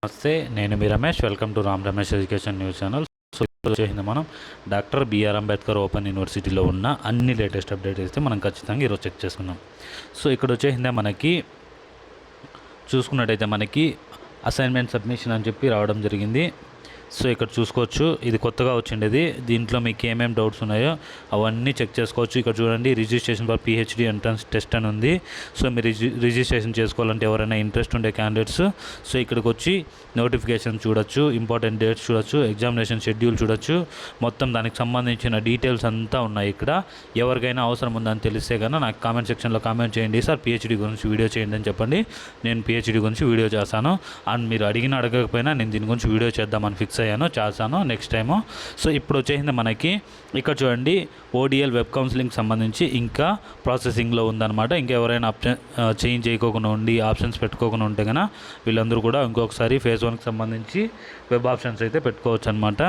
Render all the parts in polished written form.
నమస్తే, నేను మీ Ramesh. Welcome to Ram Ramesh education news channel. So ఇప్పుడు వచ్చేసింది మనం డాక్టర్ బిఆర్ అంబేద్కర్ ఓపెన్ యూనివర్సిటీలో ఉన్న అన్ని లేటెస్ట్ అప్డేట్ అయితే మనం ఖచ్చితంగా ఈరోజు చెక్ చేసుకున్నాం. సో ఇక్కడ వచ్చేసిందే మనకి చూసుకున్నట్టయితే మనకి అసైన్మెంట్ సబ్మిషన్ అని చెప్పి రావడం జరిగింది. సో ఇక్కడ చూసుకోవచ్చు, ఇది కొత్తగా వచ్చిండేది. దీంట్లో మీకు ఏమేమి డౌట్స్ ఉన్నాయో అవన్నీ చెక్ చేసుకోవచ్చు. ఇక్కడ చూడండి, registration for PhD entrance test అని ఉంది. సో మీరు రిజిస్ట్రేషన్ చేసుకోవాలంటే ఎవరైనా ఇంట్రెస్ట్ ఉండే క్యాండిడేట్స్ సో ఇక్కడికి వచ్చి నోటిఫికేషన్ చూడొచ్చు, ఇంపార్టెంట్ డేట్స్ చూడొచ్చు, ఎగ్జామినేషన్ షెడ్యూల్ చూడొచ్చు. మొత్తం దానికి సంబంధించిన డీటెయిల్స్ అంతా ఉన్నాయి ఇక్కడ. ఎవరికైనా అవసరం ఉందని తెలిస్తే కన్నా నాకు కామెంట్ సెక్షన్లో కామెంట్ చేయండి, సార్ పిహెచ్డి గురించి వీడియో చేయండి అని చెప్పండి. నేను పిహెచ్డి గురించి వీడియో చేస్తాను. అండ్ మీరు అడగకపోయినా నేను దీని గురించి వీడియో చేద్దామని ఫిక్స్ అయ్యాను, చేస్తాను నెక్స్ట్ టైము. సో ఇప్పుడు వచ్చేసింది మనకి ఇక్కడ చూడండి, ఓడిఎల్ వెబ్ కౌన్సిలింగ్కి సంబంధించి ఇంకా ప్రాసెసింగ్లో ఉందన్నమాట. ఇంకా ఎవరైనా చేంజ్ చేయకోకుండా ఉండి ఆప్షన్స్ పెట్టుకోకుండా ఉంటే కనుక వీళ్ళందరూ కూడా ఇంకొకసారి ఫేజ్ 1కి సంబంధించి వెబ్ ఆప్షన్స్ అయితే పెట్టుకోవచ్చు అనమాట.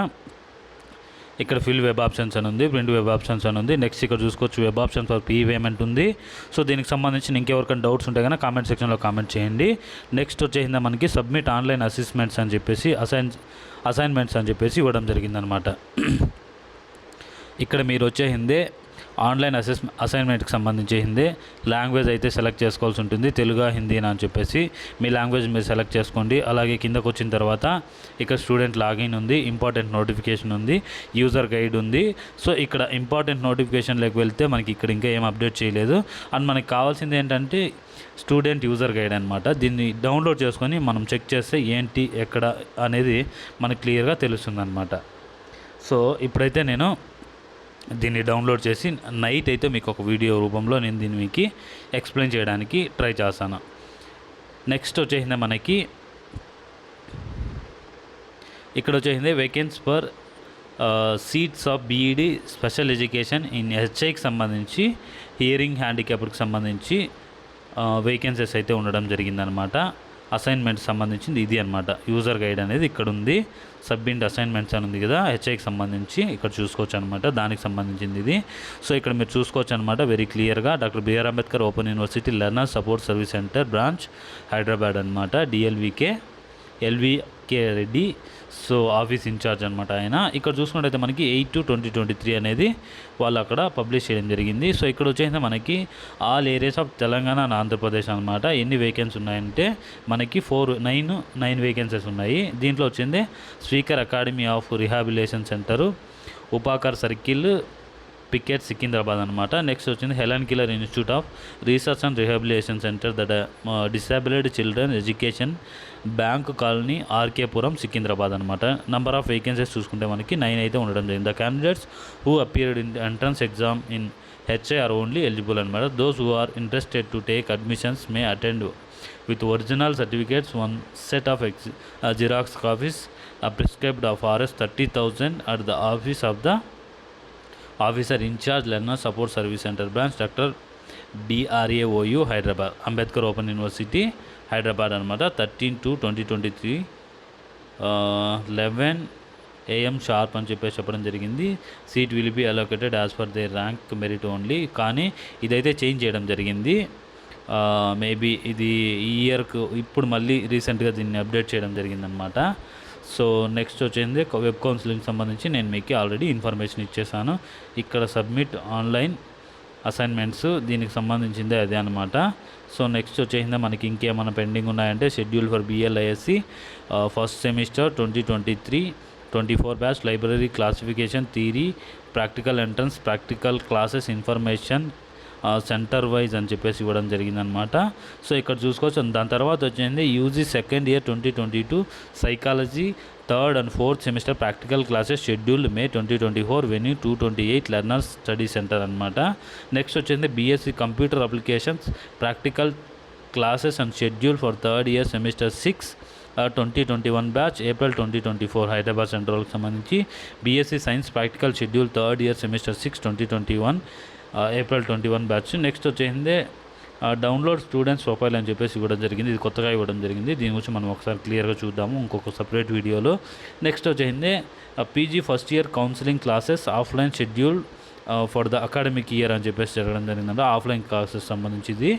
ఇక్కడ ఫిల్ వెబ్ ఆప్షన్స్ అని ఉంది, ప్రింట్ వెబ్ ఆప్షన్స్ అని ఉంది. నెక్స్ట్ ఇక్కడ చూసుకోవచ్చు, web options for fee payment ఉంది. సో దీనికి సంబంధించి ఇంకెవరికైనా డౌట్స్ ఉంటే కనుక కామెంట్ సెక్షన్లో కామెంట్ చేయండి. నెక్స్ట్ వచ్చేసిందా మనకి సబ్మిట్ ఆన్లైన్ అసెస్మెంట్స్ అని చెప్పేసి అసైన్మెంట్స్ అని చెప్పేసి ఇవ్వడం జరిగిందనమాట. ఇక్కడ మీరు వచ్చేసిందే ఆన్లైన్ అసైన్మెంట్కి సంబంధించింది. లాంగ్వేజ్ అయితే సెలెక్ట్ చేసుకోవాల్సి ఉంటుంది, తెలుగు హిందీనా అని చెప్పేసి మీ లాంగ్వేజ్ మీరు సెలెక్ట్ చేసుకోండి. అలాగే కిందకు వచ్చిన తర్వాత ఇక్కడ స్టూడెంట్ లాగిన్ ఉంది, ఇంపార్టెంట్ నోటిఫికేషన్ ఉంది, యూజర్ గైడ్ ఉంది. సో ఇక్కడ ఇంపార్టెంట్ నోటిఫికేషన్లోకి వెళ్తే మనకి ఇక్కడ ఇంకా ఏం అప్డేట్ చేయలేదు. అండ్ మనకి కావాల్సింది ఏంటంటే స్టూడెంట్ యూజర్ గైడ్ అనమాట. దీన్ని డౌన్లోడ్ చేసుకొని మనం చెక్ చేస్తే ఏంటి ఎక్కడ అనేది మనకు క్లియర్గా తెలుస్తుంది అనమాట. సో ఇప్పుడైతే నేను దీన్ని డౌన్లోడ్ చేసి నైట్ అయితే మీకు ఒక వీడియో రూపంలో నేను దీన్ని మీకు ఎక్స్ప్లెయిన్ చేయడానికి ట్రై చేస్తాను. నెక్స్ట్ వచ్చేసింది మనకి ఇక్కడ వచ్చేసింది vacancy for seats of B Ed special education in హెచ్ఐకి సంబంధించి హియరింగ్ హ్యాండిక్యాప్డ్కి సంబంధించి వేకెన్సీస్ అయితే ఉండడం జరిగిందనమాట. అసైన్మెంట్ సంబంధించింది ఇది అనమాట. యూజర్ గైడ్ అనేది ఇక్కడ ఉంది, సబ్మిట్ అసైన్మెంట్స్ అని ఉంది కదా, హెచ్ఐకి సంబంధించి ఇక్కడ చూసుకోవచ్చు అనమాట. దానికి సంబంధించింది ఇది. సో ఇక్కడ మీరు చూసుకోవచ్చు అనమాట వెరీ క్లియర్గా. Doctor B R Ambedkar open university learner support service centre branch Hyderabad అనమాట. L V K Reddy so office in charge అనమాట ఆయన. ఇక్కడ చూసుకున్నట్టయితే మనకి 8/2/2023 అనేది వాళ్ళు అక్కడ పబ్లిష్ చేయడం జరిగింది. సో ఇక్కడ వచ్చేసి మనకి all areas of Telangana and Andhra Pradesh అనమాట. ఎన్ని వేకెన్సీ ఉన్నాయంటే మనకి 9 వేకెన్సీస్ ఉన్నాయి. దీంట్లో వచ్చింది speaker academy of rehabilitation centre, Upkar circle, Picket Secunderabad అనమాట. నెక్స్ట్ వచ్చింది Helen Keller institute of research and rehabilitation centre disabled children education, bank colony, RK Puram, Secunderabad అనమాట. నెంబర్ ఆఫ్ వేకెన్సీస్ చూసుకుంటే మనకి 9 అయితే ఉండడం జరిగింది. The candidates who appeared in entrance exam in H I are only eligible అనమాట. Those who are interested to take admissions may attend with original certificates, 1 set of Xerox copies prescribed of Rs 30,000 at the office of the officer incharge learner support service centre branch doctor DRAOU Hyderabad, Ambedkar open university Hyderabad అనమాట. 13/2/2023 11 AM sharp అని చెప్పడం జరిగింది. Seat will be allocated as per their rank merit only. కానీ ఇదైతే change చేయడం జరిగింది. Maybe ఇది ఈ ఇయర్కు ఇప్పుడు మళ్ళీ రీసెంట్గా దీన్ని అప్డేట్ చేయడం జరిగిందనమాట. సో నెక్స్ట్ వచ్చింది వెబ్ కౌన్సిలింగ్ సంబంధించి నేను మీకు ఆల్రెడీ ఇన్ఫర్మేషన్ ఇచ్చేసాను. ఇక్కడ సబ్మిట్ ఆన్లైన్ అసైన్మెంట్స్ దీనికి సంబంధించిందే అదే అనమాట. సో నెక్స్ట్ వచ్చేసిందే మనకి ఇంకేమైనా పెండింగ్ ఉన్నాయంటే schedule for BLISC first semester 2023-24 batch library classification theory practical entrance practical classes information centre wise అని చెప్పేసి ఇవ్వడం జరిగిందనమాట. సో ఇక్కడ చూసుకోవచ్చు. దాని తర్వాత వచ్చింది U G second year 2022 psychology 3rd and 4th semester practical classes schedule May 2024 venue 228 learners study centre అనమాట. నెక్స్ట్ వచ్చింది BSc computer applications practical classes and schedule for 3rd year semester 6 2021 batch April 2024 Hyderabad సెంట్రల్కి సంబంధించి. BSc science practical schedule 3rd year semester 6 2021 April 21 batch. Next వచ్చేసింది download students profile అని చెప్పేసి ఇవ్వడం జరిగింది. ఇది కొత్తగా ఇవ్వడం జరిగింది. దీని గురించి మనం ఒకసారి క్లియర్గా చూద్దాము ఇంకొక సపరేట్ వీడియోలో. నెక్స్ట్ వచ్చేసింది PG first year counselling classes offline schedule for the academic year అని చెప్పేసి జరగడం జరిగిందంటే ఆఫ్లైన్ క్లాసెస్ సంబంధించింది.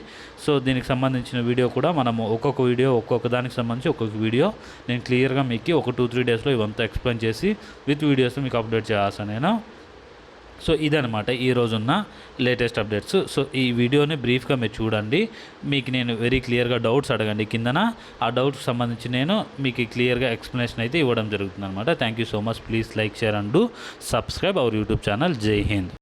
సో దీనికి సంబంధించిన వీడియో కూడా మనము ఒక్కొక్క దానికి సంబంధించి ఒక్కొక్క వీడియో నేను క్లియర్గా మీకు ఒక 2-3 డేస్లో ఇవంతా ఎక్స్ప్లెయిన్ చేసి విత్ వీడియోస్ మీకు అప్డేట్ చేస్తాను నేను. సో ఇదనమాట ఈరోజున్న లేటెస్ట్ అప్డేట్స్. సో ఈ వీడియోని బ్రీఫ్గా మీరు చూడండి. మీకు నేను వెరీ క్లియర్గా డౌట్స్ అడగండి కిందన. ఆ డౌట్కి సంబంధించి నేను మీకు క్లియర్గా ఎక్స్ప్లెనేషన్ అయితే ఇవ్వడం జరుగుతుంది అనమాట. Thank you so much. Please like, share and do subscribe our YouTube channel. జై హింద్.